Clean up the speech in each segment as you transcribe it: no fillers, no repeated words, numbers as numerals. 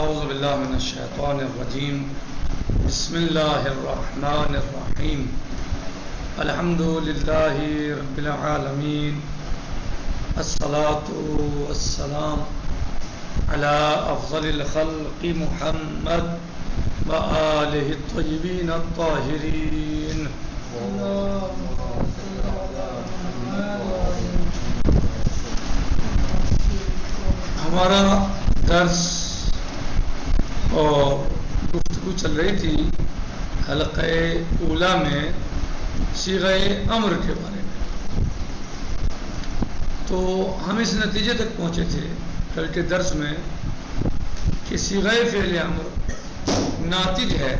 اعوذ باللہ من الشیطان الرجیم بسم اللہ الرحمن الرحیم الحمد للہ رب العالمین الصلاة والسلام علی افضل الخلق محمد وآلہ الطیبین الطاہرین. ہمارا درس اور گفتگو چل رہی تھی حلقہ اولا میں صیغہ امر کے بارے میں. تو ہم اس نتیجے تک پہنچے تھے کل کے درس میں کہ صیغہ فعل امر ناتج ہے،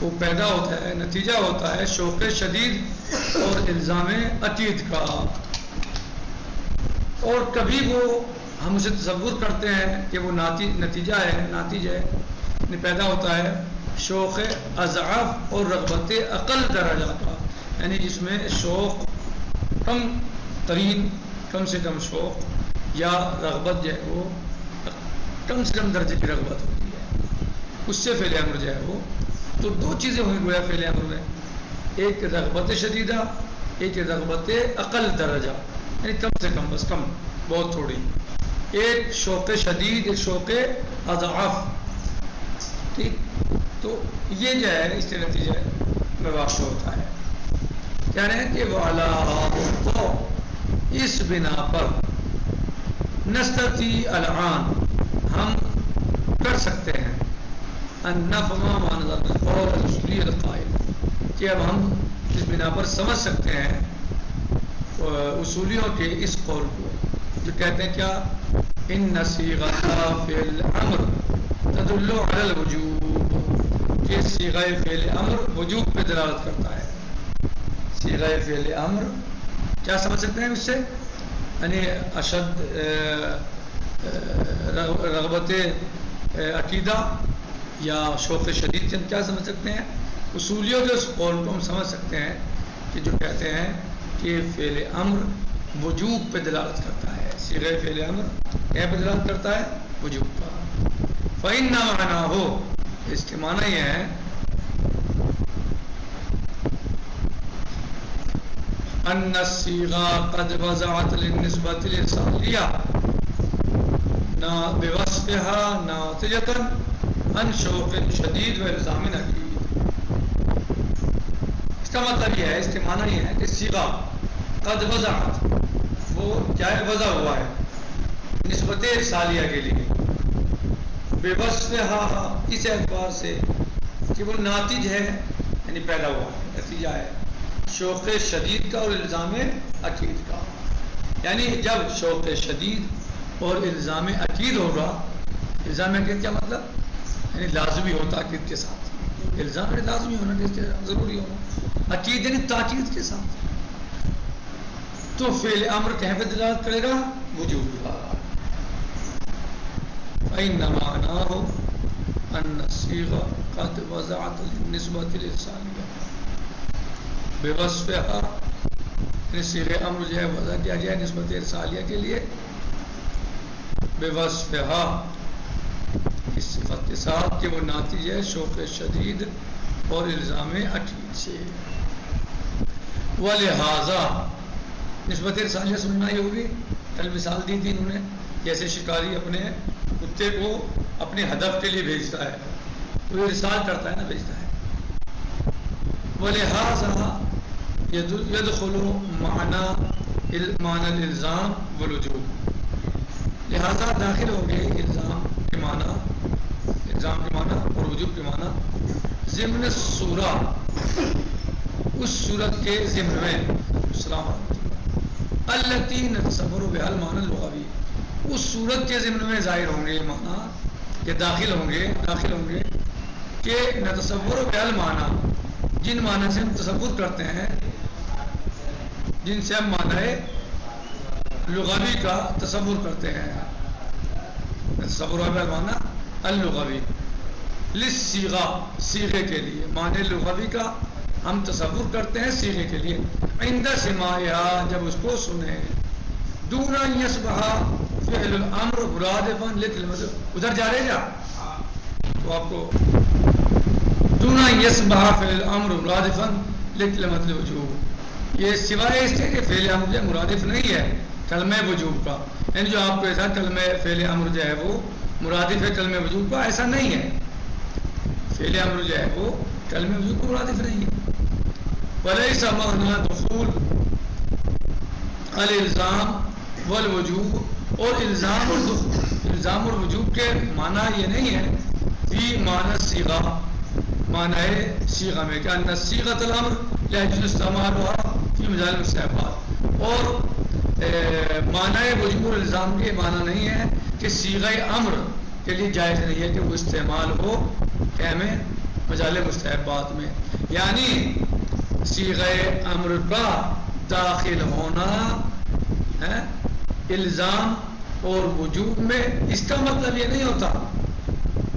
وہ پیدا ہوتا ہے، نتیجہ ہوتا ہے شوق شدید اور الزام عقید کا. اور کبھی وہ ہم اسے تصور کرتے ہیں کہ وہ نتیجہ ہے، ناتج ہے، پیدا ہوتا ہے شوق اضعاف اور رغبت اقل درجہ کا، یعنی جس میں شوق کم ترین، کم سے کم شوق یا رغبت جو ہے وہ کم سے کم درجے کی رغبت ہوتی ہے، اس سے فعل امر جو ہے وہ. تو دو چیزیں ہوئی گویا فعل امر میں، ایک رغبت شدیدہ، ایک رغبت اقل درجہ، یعنی کم سے کم، بس کم، بہت تھوڑی. ایک شوق شدید، ایک شوق اضعاف. ٹھیک، تو یہ جو ہے اس کے نتیجے میں واقع ہوتا ہے. کہہ رہے ہیں کہ وَعَلَىٰ تو اس بنا پر نستطیع الآن ہم کر سکتے ہیں ان نفهم ما نظر القول الاصولی القائل، کہ اب ہم اس بنا پر سمجھ سکتے ہیں اصولیوں کے اس قول کو جو کہتے ہیں کیا، ان صیغۃ فعل امر تدل علی الوجوب، کہ صیغہ فعل امر وجوب پہ دلالت کرتا ہے. صیغہ فعل امر کیا سمجھ سکتے ہیں اس سے، یعنی اشد رغبت عقیدہ یا شوق شدید کیا سمجھ سکتے ہیں. اصولیوں کے اس قول کو ہم سمجھ سکتے ہیں کہ جو کہتے ہیں کہ فعل امر وجوب پہ دلالت کرتا ہے. صیغہ فعل امر کیا پہ دلالت کرتا ہے، وجوب پر. فَإِنَّ مَعْنَاهُ، اس کے معنی یہ ہے أَنَّ الصِّيغَةَ قَدْ وَضَعَتْ لِلنِّسْبَةِ الْإِرْسَالِيَّةِ بِوَصْفِهَا نَاتِجَةً عَنْ شَوْقٍ شَدِيدٍ وَإِلْزَامٍ عَقِيدٍ. اس کا مطلب یہ ہے، اس کے معنی یہ ہے کہ صیغہ قد وضعت، وہ کیا ہے، وضع ہوا ہے نسبت ارسالیہ کے لیے، بے وصفہا، اس اعتبار سے کہ وہ ناتج ہے، یعنی پیدا ہوا ہے، نتیجہ ہے شوق شدید کا اور الزام عقید کا. یعنی جب شوق شدید اور الزام عقید ہوگا، الزام عقید کیا مطلب، یعنی لازمی ہوتا عقید کے ساتھ، الزام لازمی ہونا، ضروری ہونا، عقید یعنی تاکید کے ساتھ. تو فعل امر کہیں پہ دلالت کرے گا، وجوب کا. فَإِنَّ مَعْنَاهُ أَنَّ الصِّيغَةَ قَدْ وَضَعَتْ لِلنِّسْبَةِ الْإِرْسَالِيَّةِ بِوَصْفِهَا، یعنی صیغہ امر جو ہے وضع کیا گیا نسبت ارسالیہ کے لیے، بِوَصْفِهَا، اس صفت کے ساتھ کہ وہ ناتج ہے شوق شدید اور الزام عقید سے. وَلِهَذَا، نسبت ارسالیہ سننا ہی ہوگی، کل مثال دی تھی انہوں نے، جیسے شکاری اپنے کتے کو اپنے ہدف کے لیے بھیجتا ہے، وہ ارسال کرتا ہے نا، بھیجتا ہے. وَلِهَذَا يَدْخُلُ معنى الالزام والوجوب، لہذا داخل ہوں گے الزام کے معنی، الزام کے معنی اور وجوب کے معنی ضمن الصورہ، اس صورت کے ضمن میں، السلام علیکم، التي نتصور بها المعنى اللغوی، اس صورت کے ضمن میں ظاہر ہوں گے معنی، کہ داخل ہوں گے کہ نتصور بها المعنى، جن معنی سے ہم تصور کرتے ہیں، جن سے ہم معنی لغوی کا تصور کرتے ہیں. تصور بها المعنى اللغوی للصیغہ، صیغے کے لیے، معنی لغوی کا ہم تصور کرتے ہیں صیغے کے لیے. عند سماعها، جب اس کو سنیں، دون یصبح فعل الامر مرادفا لکلمۃ، ادھر جا رہے کیا تو آپ کو دون یصبح فعل الامر مرادفا لکلمۃ الوجوب، یہ سوائے اس کے کہ فعل امر جو مرادف نہیں ہے کلمہ وجوب کا، یعنی جو آپ کو ایسا کلمہ فعل امر جو ہے وہ مرادف ہے کلمہ وجوب کا، ایسا نہیں ہے، فعل امر جو ہے وہ کلمہ وجوب کا مرادف نہیں ہے۔ ولیس معنی دخول الالزام والوجوب، اور الزام اور وجوب کے معنی یہ نہیں ہے فی معنی صیغہ، معنی صیغہ میں کہ ان صیغۃ الامر لا يجوز استعمالها فی مجال المستحبات، اور معنی وجوب اور الزام کے معنی نہیں ہے کہ صیغہ امر کے لیے جائز نہیں ہے کہ وہ استعمال ہو کیا میں مجال مستحبات میں، یعنی صیغہ امر کا داخل ہونا الزام اور وجوب میں، اس کا مطلب یہ نہیں ہوتا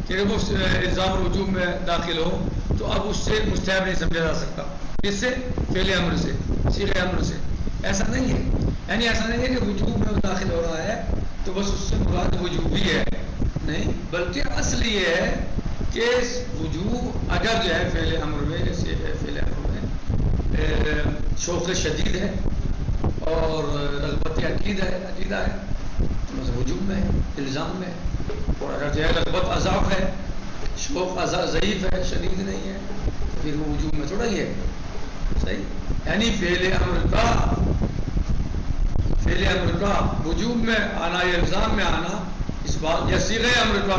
کہ وہ الزام اور وجوب میں داخل ہو تو اب اس سے مستحب نہیں سمجھا جا سکتا، اس سے فعل امر سے صیغہ امر سے، ایسا نہیں ہے، یعنی ایسا نہیں ہے کہ وجوب میں داخل ہو رہا ہے تو بس اس سے مراد وجوب ہی ہے، نہیں، بلکہ اصل یہ ہے کہ وجوب اگر جو ہے فعل امر میں فعل امر میں شوق شدید ہے اور رغبت عقیدہ ہے تو مطلب وجوب میں ہے، الزام میں، اور اگر جو ہے رغبت عذاب ہے، شوق ضعیف ہے، شدید نہیں ہے، تو پھر وہ وجوب میں تھوڑا ہی ہے، صحیح، یعنی فعل امر کا وجوب میں آنا یا الزام میں آنا اس بات، یا صیغہ امر کا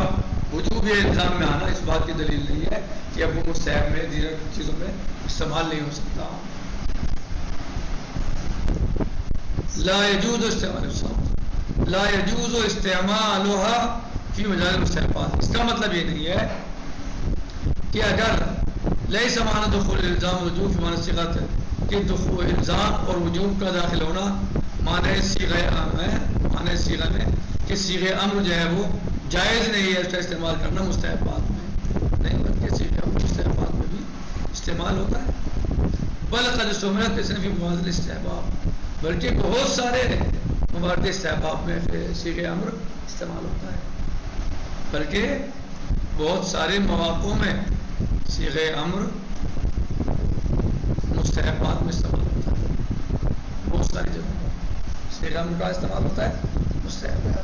وجوب یا الزام میں آنا اس بات کی دلیل نہیں ہے کہ اب وہ مستحب میں دیگر چیزوں میں استعمال نہیں ہو سکتا۔ لا يجوز استعمال لا يجوز استعمالها فی مجال المستحبات، اس کا مطلب یہ نہیں ہے کہ اگر لیس معنی دخول الزام وجوب فی معنی صیغۃ، کہ دخول الزام اور وجوب کا داخل ہونا معنی صیغہ میں کہ صیغہ امر جو ہے وہ جائز نہیں ہے اس کا استعمال کرنا مستحبات میں، نہیں بلکہ صیغہ امر مستحبات میں بھی استعمال ہوتا ہے، بل قد استعملت فی مواضع الاستحباب، بلکہ بہت سارے موارد استحباب میں صیغہ امر استعمال ہوتا ہے، بلکہ بہت سارے مواقعوں میں صیغہ امر مستحبات میں استعمال ہوتا ہے، بہت ساری جگہوں پر صیغہ امر کا استعمال ہوتا ہے مستحبات،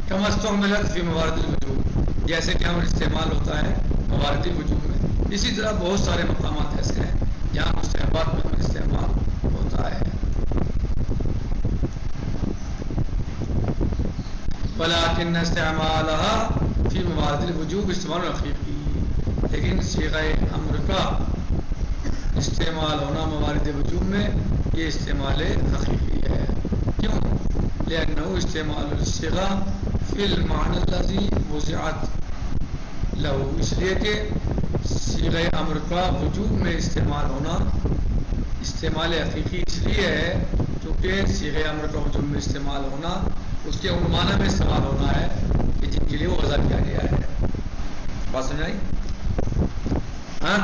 کما استعملت فی موارد الوجوب، جیسے کہ امر استعمال ہوتا ہے موارد وجوب میں، اسی طرح بہت سارے مقامات ایسے ہیں جہاں مستحبات میں امر استعمال ہوتا ہے۔ ولكن استعمالها فی موارد الوجوب استعمال حقیقی، لیکن صیغہ امر کا استعمال ہونا موارد وجوب میں یہ استعمال حقیقی ہے، کیوں؟ لأنه استعمال الصیغہ فی المعنى الذی وضعت له، اس لیے کہ صیغہ امر کا وجوب میں استعمال ہونا استعمال حقیقی اس لیے ہے کیونکہ صیغہ امر کا وجوب میں استعمال ہونا اس کے عنوان میں استعمال ہونا ہے کہ جن کے لیے وہ وضع کیا گیا ہے، بات سمجھ آئی؟ ہاں،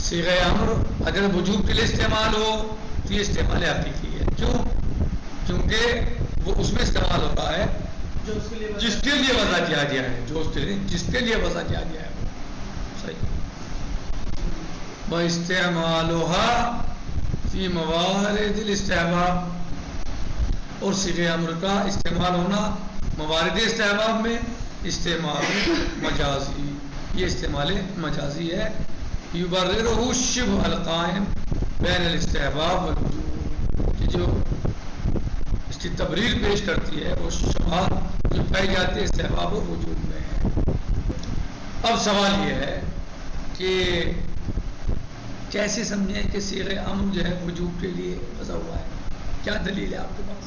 صیغہ امر اگر وجوب کے لیے استعمال ہو تو یہ استعمال حقیقی ہے، کیوں؟ کیونکہ وہ اس میں استعمال ہوتا ہے جس کے لیے وضع کیا گیا ہے، جس کے لیے وضع کیا گیا ہے، صحیح۔ وَإِسْتِعْمَالُهَا فِي مَوَارِدِ الْإِسْتِحْبَابِ، اور صیغہ امر کا استعمال ہونا موارد استحباب میں استعمال مجازی، یہ استعمال مجازی ہے، یبررہ الشبہ القائم بین الاستحباب والوجوب، کہ جو اس کی تبریر پیش کرتی ہے وہ شبہ جو پائی جاتی ہے استحباب اور وجوب میں۔ اب سوال یہ ہے کہ کیسے سمجھیں کہ صیغہ امر جو ہے وجوب کے لیے وضع ہوا ہے، کیا دلیل ہے آپ کے پاس؟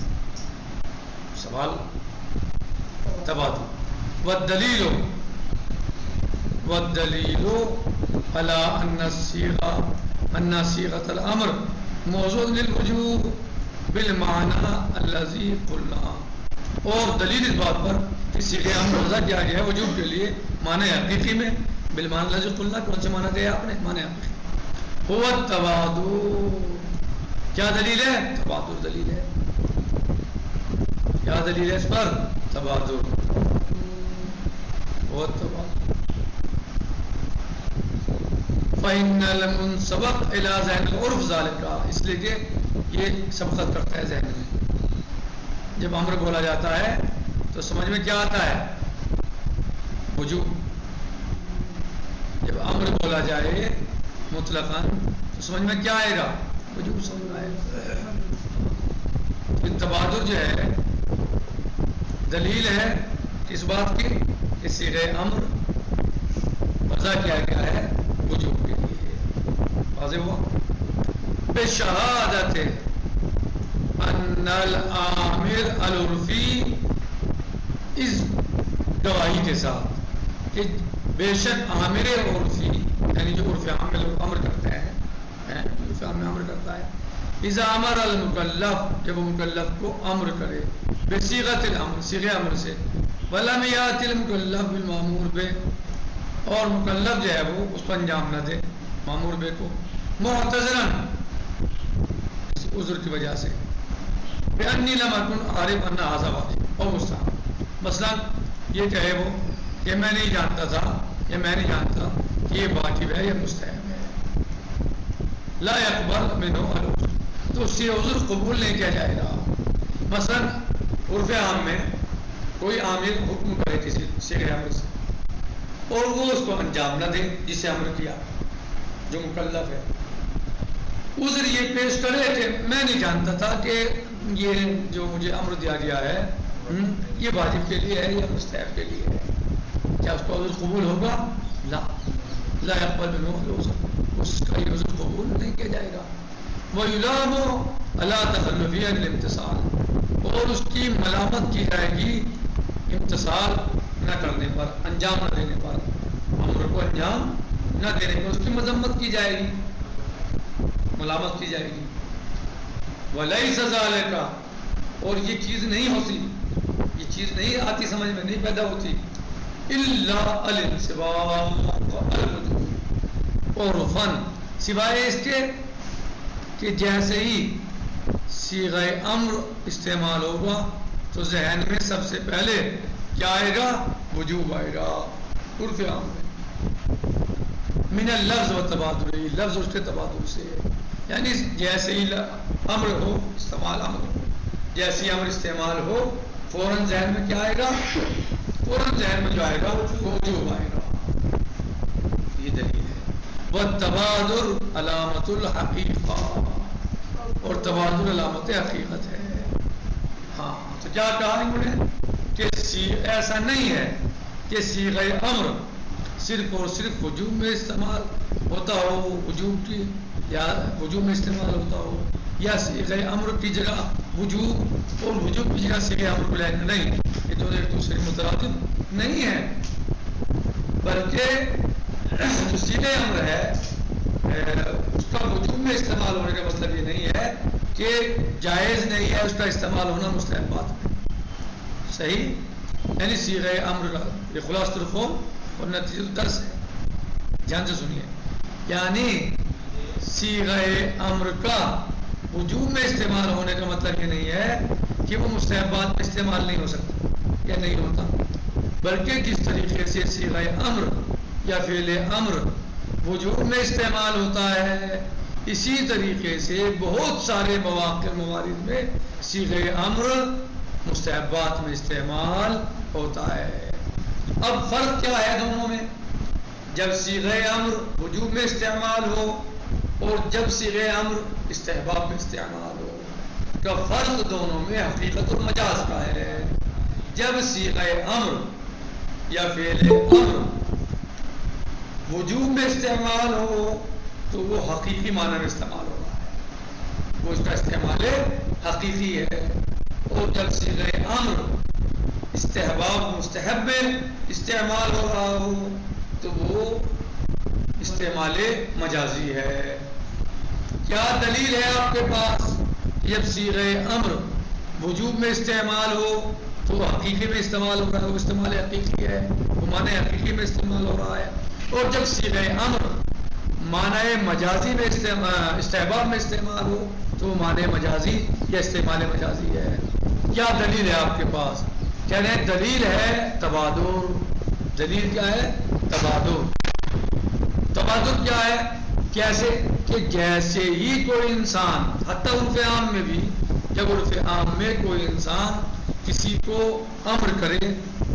سوال تبادل، والدلیل علی ان صیغۃ الامر موضوع للوجوب بالمعنی الذی قلنا، اور دلیل اس بات پر کہ صیغہ امر وضع کیا گیا ہے وجوب کے لیے معنی حقیقی میں بالمعنی الذی قلنا، کون سے معنی دیا آپ نے؟ معنی حقیقی، هو التبادل، کیا دلیل ہے؟ تبادر دلیل ہے. کیا دلیل ہے اس پر؟ تبادر. بہت تبادر. فَإِنَّ الْمُنْسَبَقْ إِلَى ذَهْنِ الْعُرْفِ ذَلِكَ، اس لیے کہ یہ سبقت کرتا ہے ذہن میں. جب امر بولا جاتا ہے تو سمجھ میں کیا آتا ہے؟ وجوب. جب امر بولا جائے مطلقاً تو سمجھ میں کیا آئے گا؟ وجوب سمجھ میں آئے گا. تبادر جو ہے دلیل ہے اس بات کی کہ صیغہ امر وضع کیا گیا ہے وجوب کے لیے. واضح ہوا؟ بشہادت ان الامر العرفی، اس گواہی کے ساتھ کہ بے شک عامر عرفی یعنی جو عرف عام میں لوگ امر کرتے ہیں، عرف عام میں امر کرتا ہے، اذا امر المکلف، جب وہ مکلف کو امر کرے، بصیغۃ الامر، صیغہ امر سے، ولم یأت المکلف بالمامور بہ، اور مکلف جو ہے وہ اس پر انجام نہ دے مامور بے کو، معتذراً، کسی عذر کی وجہ سے، بأنی لم اکن عارف ان ھذا واجب اور مستحب، مثلا یہ کہے وہ کہ میں نہیں جانتا تھا یا میں نہیں جانتا کہ یہ واجب ہے یا مستحب ہے، لا يقبل منه العذر، تو اس سے عذر قبول نہیں کیا جائے گا. مثلا عرف عام میں کوئی عامل حکم کرے کسی صیغہ امر سے اور وہ اس کو انجام نہ دے جسے امر کیا جو مکلف ہے، عذر یہ پیش کرے کہ میں نہیں جانتا تھا کہ یہ جو مجھے امر دیا گیا ہے یہ واجب کے لیے ہے یا مستحب کے لیے ہے، کیا اس کا عذر قبول ہوگا؟ لا يقبل منه العذر، اس کا یہ عذر قبول نہیں کیا جائے گا. وَيُلَامُ عَلَىٰ تَخَلُّفِهِ عَنِ الْامْتِثَالِ، اور اس کی ملامت کی جائے گی امتثال نہ کرنے پر، انجام نہ دینے پر، امر کو انجام نہ دینے پر اس کی مذمت کی جائے گی، ملامت کی جائے گی. وَلَيْسَ ذَلِكَ، اور یہ چیز نہیں ہوتی، یہ چیز نہیں آتی سمجھ میں، نہیں پیدا ہوتی، إِلَّا الْانْصِبَاقُ الْوُجُوبِ عُرْفًا، سوائے اس کے کہ جیسے ہی صیغہ امر استعمال ہوگا تو ذہن میں سب سے پہلے کیا آئے گا؟ وجوب آئے گا عرف عام میں. من اللفظ و تبادل، لفظ اس کے تبادل سے، یعنی جیسے ہی امر ہو استعمال، امر ہو جیسے ہی امر استعمال ہو فوراً ذہن میں کیا آئے گا؟ فوراً ذہن میں جو آئے گا وہ وجوب آئے گا. یہ دلیل ہے. والتبادل علامت الحقیقہ، اور تبادل علامت حقیقت ہے. ہاں تو کیا کہا انہوں نے کہ ایسا نہیں ہے کہ صیغہ امر صرف اور صرف وجوب میں استعمال ہوتا ہو، وجوب کی یا وجوب میں استعمال ہوتا ہو، یا صیغہ امر کی جگہ وجوب اور وجوب کی جگہ صیغہ امر کو لینا، نہیں، یہ دونوں ایک دوسرے مترادف نہیں ہے، بلکہ جو صیغہ امر ہے اس کا وجوب میں استعمال ہونے کا مطلب یہ نہیں ہے کہ جائز نہیں ہے اس کا استعمال ہونا مستحبات میں. صحیح؟ یعنی صیغہ امر کا یہ خلاصۃ القول اور نتیجہ الدرس ہے، دھیان سے سنیے. یعنی صیغہ امر کا وجوب میں استعمال ہونے کا مطلب یہ نہیں ہے کہ وہ مستحبات میں استعمال نہیں ہو سکتا یا نہیں ہوتا، بلکہ جس طریقے سے صیغہ امر یا فعل امر وجوب میں استعمال ہوتا ہے اسی طریقے سے بہت سارے مواقع موارد میں صیغہ امر مستحبات میں استعمال ہوتا ہے. اب فرق کیا ہے دونوں میں؟ جب صیغہ امر وجوب میں استعمال ہو اور جب صیغہ امر استحباب میں استعمال ہو، کا فرق دونوں میں حقیقت اور مجاز کا ہے. جب صیغہ امر یا فعل امر وجوب میں استعمال ہو تو وہ حقیقی معنی میں استعمال ہو رہا ہے، وہ اس کا استعمال حقیقی ہے. اور جب صیغہ امر استحباب مستحب میں استعمال ہو رہا ہو تو وہ استعمال مجازی ہے. کیا دلیل ہے آپ کے پاس؟ جب صیغہ امر وجوب میں استعمال ہو تو وہ حقیقی میں استعمال ہو رہا ہے، وہ استعمال حقیقی ہے، وہ معنی حقیقی میں استعمال ہو رہا ہے. اور جب صیغہ امر معنی مجازی میں استحباب میں استعمال ہو تو معنی مجازی یا استعمال مجازی ہے. کیا دلیل ہے آپ کے پاس؟ کہہ رہے ہیں دلیل ہے تبادر. دلیل کیا ہے؟ تبادر. تبادر کیا ہے؟ کیسے کہ جیسے ہی کوئی انسان حتی عرف عام میں بھی، جب عرف عام میں کوئی انسان کسی کو امر کرے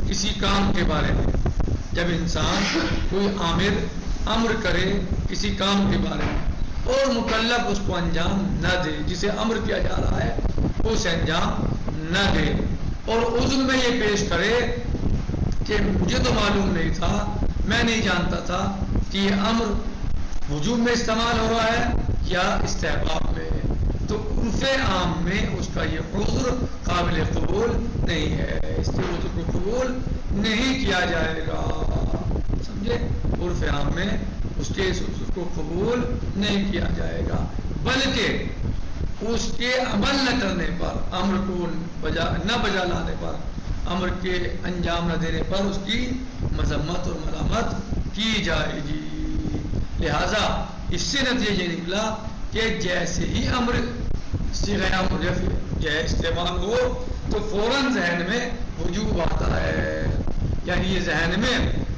کسی کام کے بارے میں، جب انسان کوئی امر کرے کسی کام کے بارے میں اور مکلف اس کو انجام نہ دے، جسے امر کیا جا رہا ہے اسے انجام نہ دے، اور عذر میں یہ پیش کرے کہ مجھے تو معلوم نہیں تھا، میں نہیں جانتا تھا کہ یہ امر وجوب میں استعمال ہو رہا ہے یا استحباب میں، تو عرف عام میں اس کا یہ عذر قابل قبول نہیں ہے، اس کے عذر کو قبول نہیں کیا جائے گا. سمجھے؟ عرف عام میں اس کے اس عذر کو قبول نہیں کیا جائے گا، بلکہ اس کے عمل نہ کرنے پر، امر کو نہ بجا لانے پر، امر کے انجام نہ دینے پر اس کی مذمت اور ملامت کی جائے گی. لہذا اس سے نتیجہ یہ نکلا کہ جیسے ہی امر صیغہ امر استعمال ہو تو فوراً ذہن میں وجوب آتا ہے، یعنی یہ ذہن میں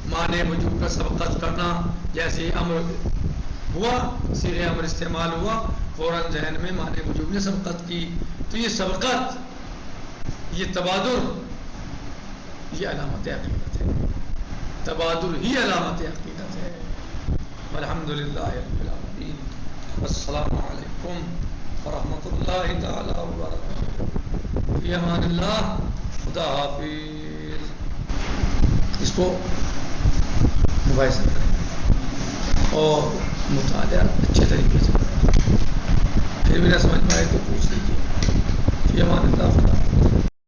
معنی وجوب کا سبقت کرنا، جیسے ہی امر ہوا صیغہ امر استعمال ہوا فوراً ذہن میں معنی وجوب نے سبقت کی. تو یہ سبقت، یہ تبادر، یہ علامت عقیدت ہے. تبادر ہی علامت عقیدت ہے. الحمدللہ رب العالمین. السلام علیکم ورحمۃ اللہ تعالی وبرکاتہ. فی امان اللہ. خدا حافظ. اس کو مباحثہ کریں اور مطالعہ اچھے طریقے سے کریں. پھر بھی نہ سمجھ پائے تو پوچھ لیجیے. فی امان اللہ.